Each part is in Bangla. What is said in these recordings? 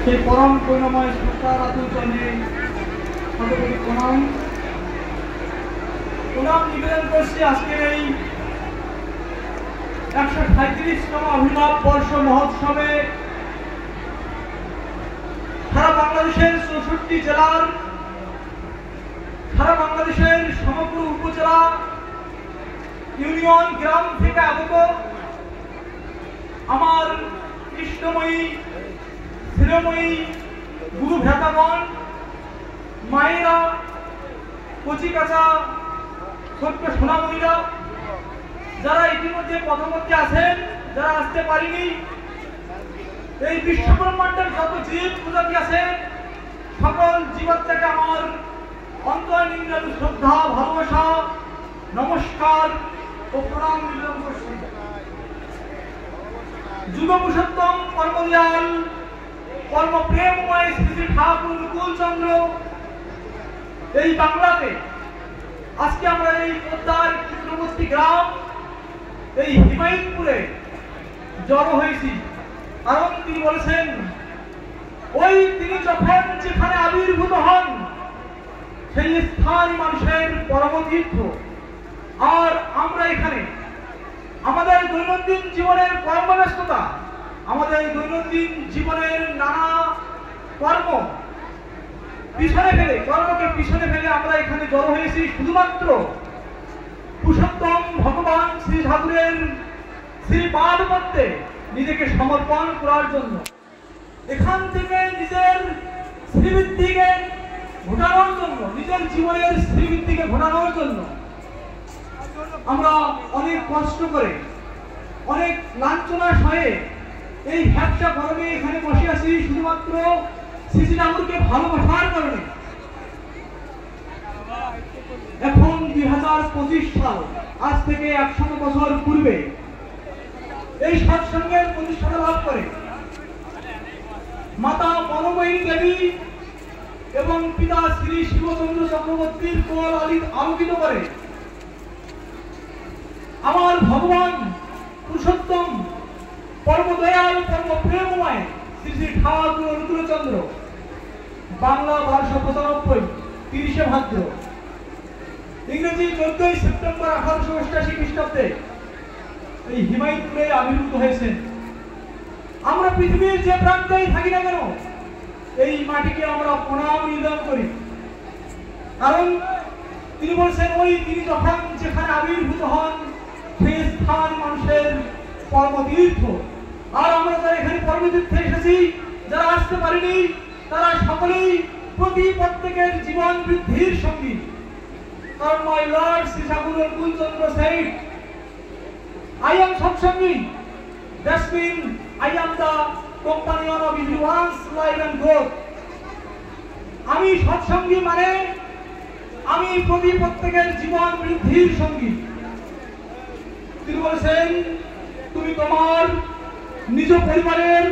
সেই পরম করুণাময় সরকার আতুল চন্দ্রে শতকোটি প্রণাম নিবেদন করছি আজকের এই 137তম অভিনব বর্ষ মহোৎসবে সারা বাংলাদেশের 64 জেলার, সারা বাংলাদেশের সমগ্র উপজেলা, ইউনিয়ন, গ্রাম থেকে আগত আমার কৃষ্ণময়ী, শ্রীময়ী গুরু ভ্রাতাগণ, মায়েরা, কচিকাচা, ছোট্ট সোনামণিরা, যারা ইতিমধ্যে পথমধ্যে আছেন, যারা আসতে পারেনি, এই বিশ্বব্রহ্মাণ্ডের যত জীব প্রজাতি আছে সকল জীবাত্মাকে আমার অন্তর্নির্মল শ্রদ্ধা, ভালোবাসা, নমস্কার ও প্রণাম নিবেদন করছি। যুগ পুরুষোত্তম কর্মদয়াল কর্মপ্রেমময় শ্রী ঠাকুর অনুকূলচন্দ্র এই বাংলাতে আজকে আমরা এই পদ্মার তীরবর্তী গ্রাম এই হিমায়তপুরে জড়ো হয়েছি। কারণ তিনি বলেছেন, ওই তিনি যখন যেখানে আবির্ভূত হন সেই স্থান মানুষের পরম তীর্থ। আর আমরা এখানে আমাদের দৈনন্দিন জীবনের কর্মব্যস্ততা, আমাদের দৈনন্দিন জীবনের নানা কর্মকে পিছনে ফেলে আমরা এখানে জড়ো হয়েছি শুধুমাত্র পুরুষোত্তম ভগবান শ্রী ঠাকুরের শ্রী পাদপদ্মে নিজেকে সমর্পণ করার জন্য, এখান থেকে নিজের শ্রীবৃদ্ধিকে ঘটানোর জন্য, নিজের জীবনের শ্রীবৃদ্ধিকে ঘটানোর জন্য আমরা অনেক কষ্ট করে, অনেক লাঞ্ছনা সয়ে এই ব্যবসা গরমে এখানে বসে আছি শুধুমাত্র শ্রী ঠাকুরকে ভালোবাসার কারণে। এখন 2025 সাল, আজ থেকে 100 বছর পূর্বে এই সৎসঙ্গের প্রতিষ্ঠা লাভ করে মাতা বনময়ী দেবী এবং পিতা শ্রী শিবচন্দ্র চক্রবর্তীর কোল আলোকিত করে আমার ভগবান পুরুষোত্তম পরমদয়াল পরমপ্রেমময় শ্রী শ্রী ঠাকুর অনুকূলচন্দ্র। বাংলা 1295 30শে ভাদ্র, ইংরেজি 14ই সেপ্টেম্বর 1888 খ্রিস্টাব্দে এই হিমায়তপুরে আবির্ভূত হয়েছেন। আমরা পৃথিবীর যে প্রান্তেই থাকি না কেন এই মাটিকে আমরা প্রণাম নিবেদন করি। কারণ তিনি বলছেন, ওই তিনি যখন যেখানে আবির্ভূত হন সেই স্থান মানুষের পরমতীর্থ। আর আমরা যারা এখানে পরমতীর্থে এসেছি, যারা আসতে পারিনি, তারা সকলেই প্রত্যেকের জীবন বৃদ্ধির সঙ্গী। কারণ my Lord Sri Thakur Anukulchandra said, I am Satsangi, that means I am the companion of everyone's life and growth. আমি সৎসঙ্গী মানে আমি প্রত্যেকের জীবন বৃদ্ধির সঙ্গী। তিনি বলেছেন, তুমি তোমার নিজ পরিবারের,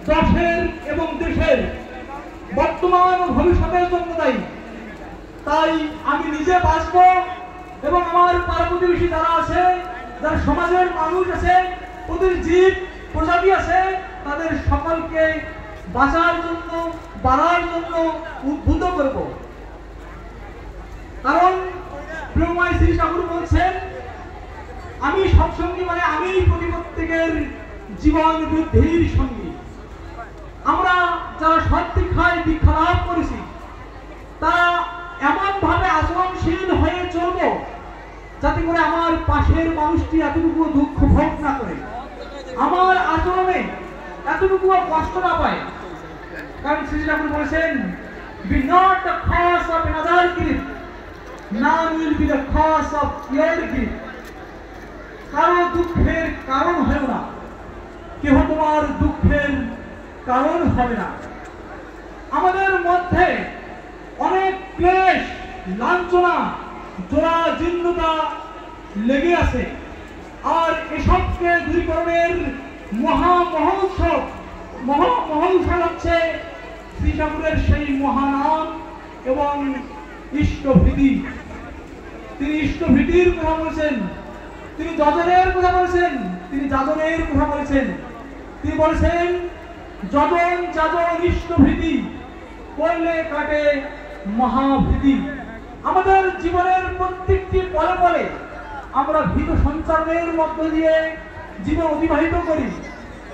দশের এবং দেশের বর্তমান ও ভবিষ্যতের জন্য দায়ী। তাই আমি নিজে বাঁচব এবং আমার পাড়া প্রতিবেশী যারা আছে, যারা সমাজের মানুষ আছে, ওদের জীব প্রজাতি আছে, তাদের সকলকে বাঁচার জন্য, বাড়ার জন্য উদ্বুদ্ধ করব। কারণ প্রেমময় শ্রী ঠাকুর বলছেন, আমি সৎসঙ্গী মানে আমি প্রত্যেকের জীবন বৃদ্ধির সঙ্গী। আমরা যারা সৎ দীক্ষা লাভ করেছি, তারা এমন ভাবে আচরণশীল হয়ে চলব যাতে করে আমার পাশের মানুষটি এতটুকু দুঃখ ভোগ না করে, আমার আচরণে এতটুকু কষ্ট না পায়। কারণ শ্রী ঠাকুর বলেছেন, be not the cause of another grief, none will be the cause of your grief. কারো দুঃখের কারণ হয় না, কেহ তোমার দুঃখের কারণ হবে না। আমাদের মধ্যে অনেক ক্লেশ, লাঞ্ছনা, জোড়া জীর্ণতা লেগে আছে। আর এসবকে দূরীকরণের মহোৎসব হচ্ছে শ্রী ঠাকুরের সেই মহানাম এবং ইষ্টভীতি। তিনি ইষ্টভীতির কথা বলেছেন, তিনি যজনের কথা বলেছেন, তিনি যাজনের কথা বলেছেন। তিনি বলেছেন, যজন যাজন ইষ্টভৃতি করলে কাটে মহাভীতি। আমাদের জীবনের প্রত্যেকটি পলে পলে আমরা ভীত সঞ্চারের মধ্য দিয়ে জীবন অতিবাহিত করি,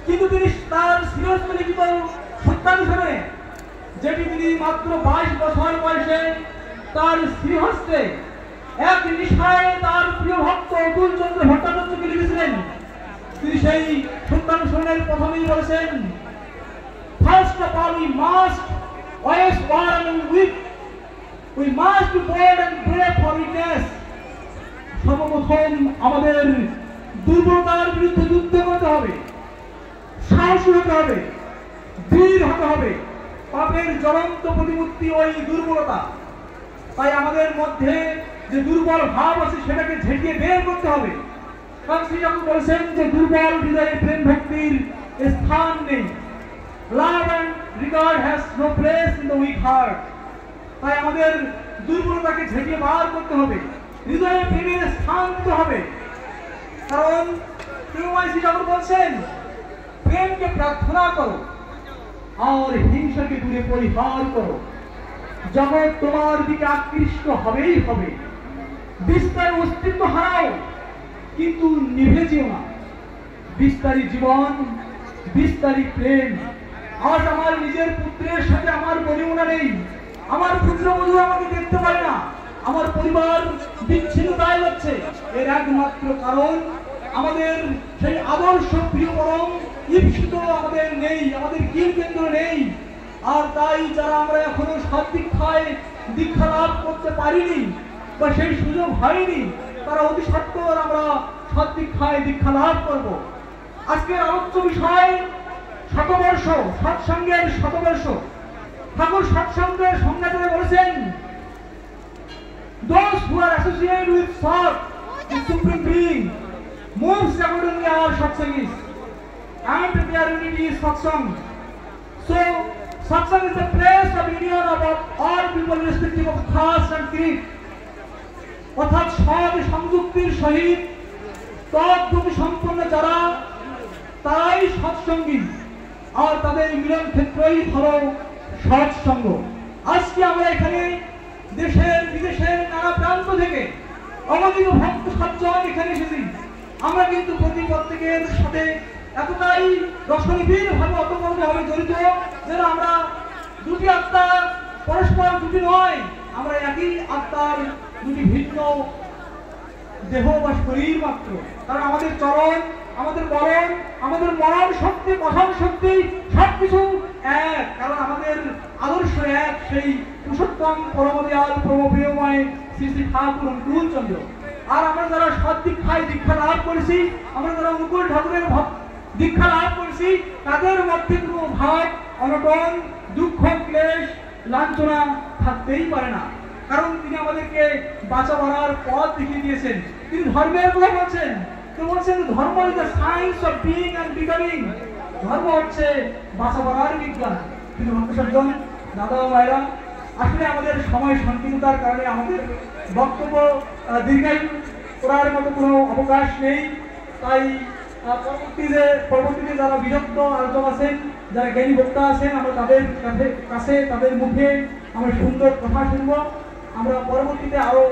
কিন্তু তিনি তার শ্রীহস্ত লিখিত সত্যানুসারে, যেটি তিনি মাত্র 22 বছর বয়সে তার শ্রীহস্তে এক নিশায় তার প্রিয় ভক্ত অতুল চন্দ্র ভট্টাচার্যকে লিখেছিলেন, তিনি সেই সত্যানুসরণের প্রথমেই বলেছেন, first of all we must always war and weak, we must be bold and brave for witness। সর্বপ্রথম আমাদের দুর্বলতার বিরুদ্ধে যুদ্ধ করতে হবে, সাহসী হতে হবে, বীর হতে হবে। পাপের জ্বলন্ত প্রতিমূর্তি ওই দুর্বলতা। তাই আমাদের মধ্যে যে দুর্বল ভাব আছে সেটাকে ঝেঁটিয়ে বের করতে হবে। কারণ শ্রী ঠাকুর বলেছেন যে দুর্বল হৃদয়ে প্রেম ভক্তির স্থান নেই। Love and regard has no place in the weak heart। তাই আমাদের দুর্বলতাকে ঝেঁটিয়ে বার করতে হবে, হৃদয়ে প্রেমের স্থান দিতে হবে। কারণ প্রেমময় শ্রী ঠাকুর বলছেন, প্রেমকে প্রার্থনা করো আর হিংসাকে দূরে পরিহার করো। জগৎ তোমার দিকে আকৃষ্ট হবেই হবে। বিস্তার অস্তিত্ব হারাও কিন্তু নিভে যেও না। বিস্তারী জীবন, বিস্তারী প্রেম। আজ আমার নিজের পুত্রের সাথে আমার পরিমনা নেই, আমার পুত্রবধূ আমাকে দেখতে পারে না, আমার পরিবার বিচ্ছিন্নতায় যাচ্ছে। এর একমাত্র কারণ আমাদের সেই আদর্শ প্রিয় পরম ঈপ্সিত আমাদের নেই, আমাদের কিল কেন্দ্র নেই। আর তাই যারা আমরা এখনো সদ্দীক্ষায় দীক্ষা লাভ করতে পারিনি বা সেই সুযোগ হয়নি, তারা অতি সত্বর আমরা সদ্দীক্ষায় দীক্ষা লাভ করব। আজকের আলোচ্য বিষয় শতবর্ষ, সৎসঙ্গের শতবর্ষ। ঠাকুর সৎসঙ্গের সংজ্ঞাতে বলেছেন, those who are associated with Sat, the Supreme Being, moves accordingly are Satsangis, and their unity is Satsang। So, Satsang is the place of union of all people irrespective of caste and creed। অর্থাৎ সৎ সংযুক্তির সহিত তদ্গতি সম্পন্ন যারা, তারাই সৎসঙ্গী, আর তাদের মিলন ক্ষেত্রই হলো সৎসঙ্গ। আজকে আমরা এখানে দেশের বিদেশের নানা প্রান্ত থেকে অগণিত ভক্ত সজ্জন এখানে এসেছি। আমরা কিন্তু প্রত্যেকের সাথে এতটাই রসনিবিড় ভাবে অতপ্রতভাবে জড়িত যেন আমরা দুটি আত্মা, পরস্পর দুটি নয়, আমরা একই আত্মার দুটি ভিন্ন দেহ বা শরীর মাত্র। কারণ আমাদের চরণ, আমাদের বরণ, আমাদের মরণ শক্তি, কথন শক্তি সবকিছু এক। কারণ আমাদের আদর্শ এক, সেই পুরুষোত্তম পরমদয়াল পরমপ্রিয়ময় শ্রী শ্রী ঠাকুর অনুকূল চন্দ্র। আর আমরা যারা সদ্দীক্ষায় দীক্ষা লাভ করেছি, আমরা যারা অনুকূল ঠাকুরের দীক্ষা লাভ করেছি, তাদের মধ্যে কোনো ভাব, অনটন, দুঃখ, ক্লেশ, লাঞ্ছনা থাকতেই পারে না। কারণ তিনি আমাদেরকে বাঁচা বাড়ার পথ দেখিয়ে দিয়েছেন। তিনি ধর্মের কথা বলছেন, তিনি বলছেন dharma is the science of being and becoming. ধর্ম হচ্ছে বাঁচা বাড়ার বিজ্ঞান। কিন্তু ভক্তসজ্জন, দাদা ও ভাইরা, আসলে আমাদের সময় সংকীর্ণতার কারণে আমাদের বক্তব্য দীর্ঘায়ু করার মতো কোনো অবকাশ নেই। তাই পরবর্তীতে যারা বিরক্ত আলোচক আছেন, যারা জ্ঞানী বক্তা আছেন, আমরা তাদের কাছে, তাদের মুখে আমরা সুন্দর কথা শুনবো। আমরা পরবর্তীতে আরো